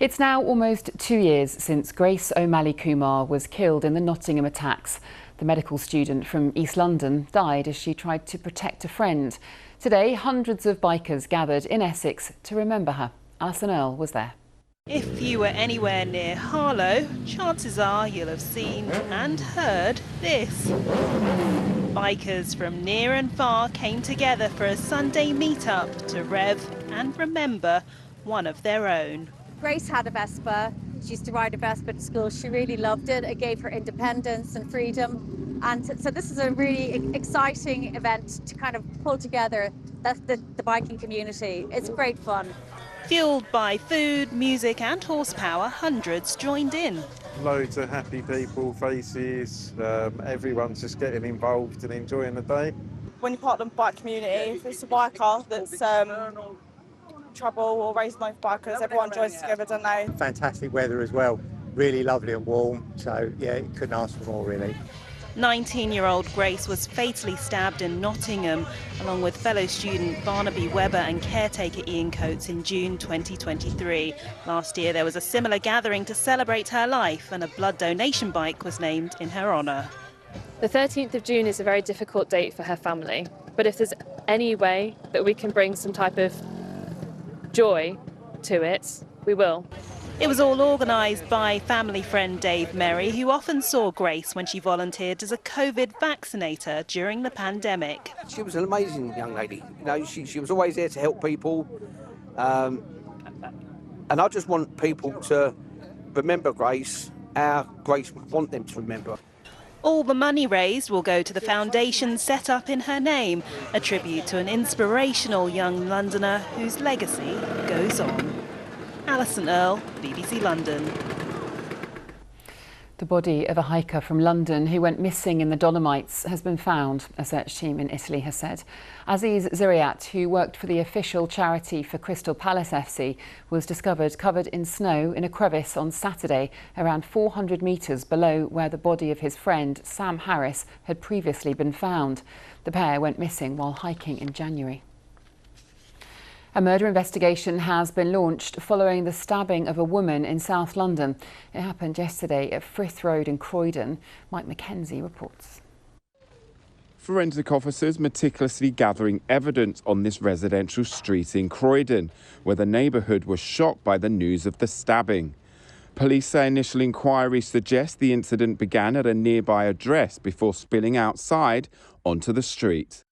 It's now almost 2 years since Grace O'Malley Kumar was killed in the Nottingham attacks. The medical student from East London died as she tried to protect a friend. Today, hundreds of bikers gathered in Essex to remember her. Alison Earle was there. If you were anywhere near Harlow, chances are you'll have seen and heard this. Bikers from near and far came together for a Sunday meet-up to rev and remember one of their own. Grace had a Vespa. She used to ride a Vespa to school. She really loved it. It gave her independence and freedom. And so this is a really exciting event to kind of pull together the biking community. It's great fun. Fueled by food, music and horsepower, hundreds joined in. Loads of happy people, faces, everyone's just getting involved and enjoying the day. When you're part of the bike community, if it's a biker that's trouble or raising life bikers, everyone joins together, don't they? Fantastic weather as well, really lovely and warm, so yeah, you couldn't ask for more really. 19-year-old Grace was fatally stabbed in Nottingham, along with fellow student Barnaby Webber and caretaker Ian Coates in June 2023. Last year there was a similar gathering to celebrate her life, and a blood donation bike was named in her honour. The 13th of June is a very difficult date for her family, but if there's any way that we can bring some type of joy to it, we will. It was all organised by family friend Dave Merry, who often saw Grace when she volunteered as a COVID vaccinator during the pandemic. She was an amazing young lady. You know, she was always there to help people. And I just want people to remember Grace, our Grace would want them to remember. All the money raised will go to the foundation set up in her name, a tribute to an inspirational young Londoner whose legacy goes on. Alison Earle, BBC London. The body of a hiker from London who went missing in the Dolomites has been found, a search team in Italy has said. Aziz Ziriat, who worked for the official charity for Crystal Palace FC, was discovered covered in snow in a crevice on Saturday, around 400 metres below where the body of his friend Sam Harris had previously been found. The pair went missing while hiking in January. A murder investigation has been launched following the stabbing of a woman in South London. It happened yesterday at Frith Road in Croydon. Mike Mackenzie reports. Forensic officers meticulously gathering evidence on this residential street in Croydon, where the neighbourhood was shocked by the news of the stabbing. Police say initial inquiries suggest the incident began at a nearby address before spilling outside onto the street.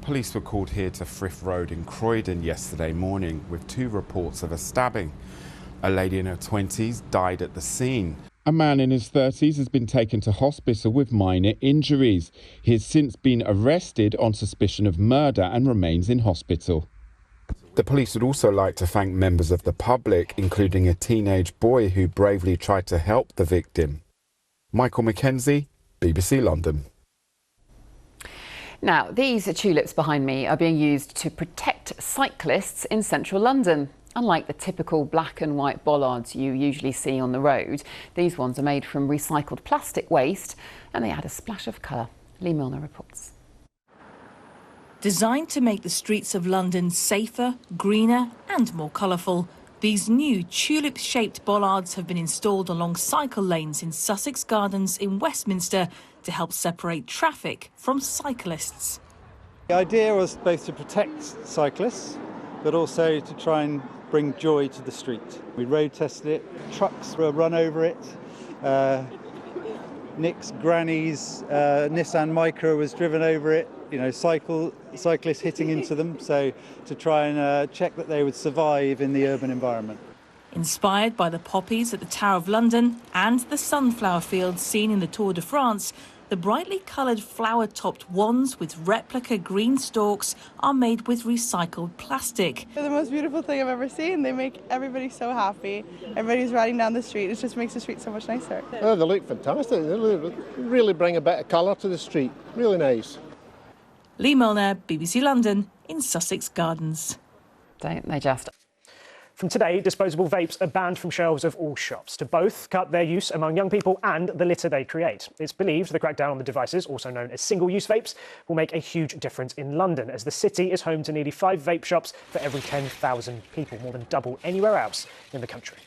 Police were called here to Frith Road in Croydon yesterday morning with 2 reports of a stabbing. A lady in her 20s died at the scene. A man in his 30s has been taken to hospital with minor injuries. He has since been arrested on suspicion of murder and remains in hospital. The police would also like to thank members of the public, including a teenage boy who bravely tried to help the victim. Michael Mackenzie, BBC London. Now, these tulips behind me are being used to protect cyclists in central London. Unlike the typical black and white bollards you usually see on the road, these ones are made from recycled plastic waste and they add a splash of colour. Lee Milner reports. Designed to make the streets of London safer, greener and more colourful, these new tulip-shaped bollards have been installed along cycle lanes in Sussex Gardens in Westminster to help separate traffic from cyclists. The idea was both to protect cyclists, but also to try and bring joy to the street. We road tested it, trucks were run over it, Nick's granny's Nissan Micra was driven over it, you know, cyclists hitting into them, so to try and check that they would survive in the urban environment. Inspired by the poppies at the Tower of London and the sunflower fields seen in the Tour de France, the brightly coloured flower-topped wands with replica green stalks are made with recycled plastic. They're the most beautiful thing I've ever seen. They make everybody so happy. Everybody's riding down the street. It just makes the street so much nicer. Oh, they look fantastic. They really bring a bit of colour to the street. Really nice. Lee Milner, BBC London, in Sussex Gardens. Don't they just? From today, disposable vapes are banned from shelves of all shops to both cut their use among young people and the litter they create. It's believed the crackdown on the devices, also known as single-use vapes, will make a huge difference in London, as the city is home to nearly 5 vape shops for every 10,000 people, more than double anywhere else in the country.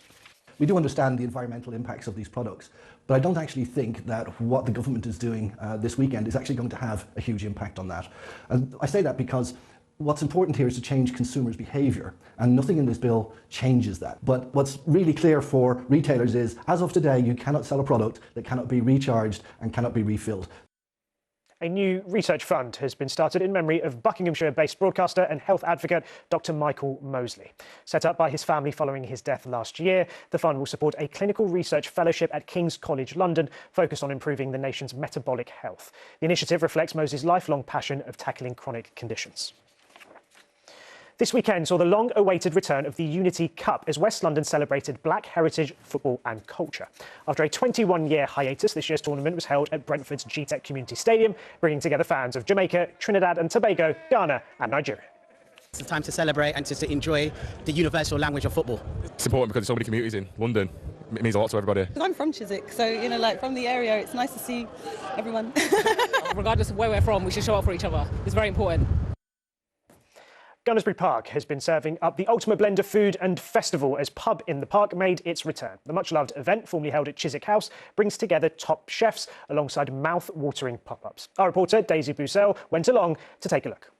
We do understand the environmental impacts of these products, but I don't actually think that what the government is doing this weekend is actually going to have a huge impact on that. And I say that because what's important here is to change consumers' behaviour, and nothing in this bill changes that. But what's really clear for retailers is, as of today, you cannot sell a product that cannot be recharged and cannot be refilled. A new research fund has been started in memory of Buckinghamshire-based broadcaster and health advocate Dr. Michael Mosley. Set up by his family following his death last year, the fund will support a clinical research fellowship at King's College London focused on improving the nation's metabolic health. The initiative reflects Mosley's lifelong passion of tackling chronic conditions. This weekend saw the long-awaited return of the Unity Cup as West London celebrated Black heritage, football and culture. After a 21-year hiatus, this year's tournament was held at Brentford's GTEC Community Stadium, bringing together fans of Jamaica, Trinidad and Tobago, Ghana and Nigeria. It's a time to celebrate and to enjoy the universal language of football. It's important because there's so many communities in London. It means a lot to everybody. I'm from Chiswick, so, from the area, it's nice to see everyone. Regardless of where we're from, we should show up for each other. It's very important. Gunnersbury Park has been serving up the ultimate blend of food and festival as Pub in the Park made its return. The much-loved event, formerly held at Chiswick House, brings together top chefs alongside mouth-watering pop-ups. Our reporter, Daisy Bussell, went along to take a look.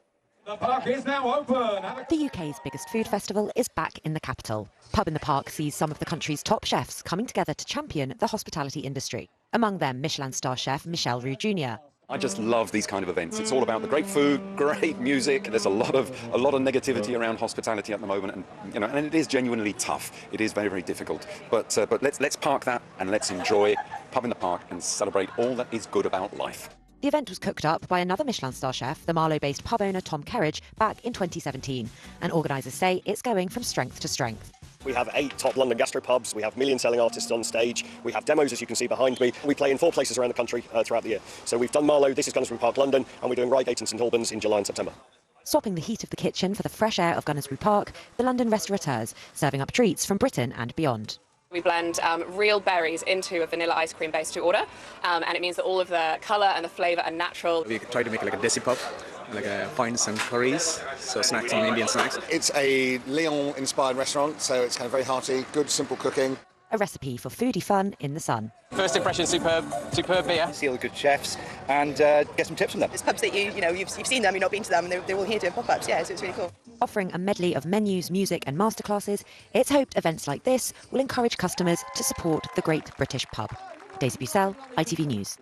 The park is now open. The UK's biggest food festival is back in the capital. Pub in the Park sees some of the country's top chefs coming together to champion the hospitality industry. Among them, Michelin star chef Michel Roux Jr. I just love these kind of events. It's all about the great food, great music. There's a lot of negativity around hospitality at the moment, and and it is genuinely tough. It is very, very difficult. But let's park that and let's enjoy Pub in the Park and celebrate all that is good about life. The event was cooked up by another Michelin star chef, the Marlow-based pub owner Tom Kerridge, back in 2017, and organisers say it's going from strength to strength. We have 8 top London gastropubs, we have million-selling artists on stage, we have demos, as you can see behind me. We play in 4 places around the country throughout the year. So we've done Marlow, this is Gunnersbury Park, London, and we're doing Reigate and St Albans in July and September. Swapping the heat of the kitchen for the fresh air of Gunnersbury Park, the London restaurateurs, serving up treats from Britain and beyond. We blend real berries into a vanilla ice cream base to order, and it means that all of the colour and the flavour are natural. We try to make it like a desi pub, find some curries, so snacks and Indian snacks. It's a Lyon-inspired restaurant, so it's kind of very hearty, good, simple cooking. A recipe for foodie fun in the sun. First impression, superb beer. See all the good chefs and get some tips from them. It's pubs that you've seen them, you've not been to them, and they're all here doing pop-ups, so it's really cool. Offering a medley of menus, music and masterclasses, it's hoped events like this will encourage customers to support the great British pub. Daisy Bussell, ITV News.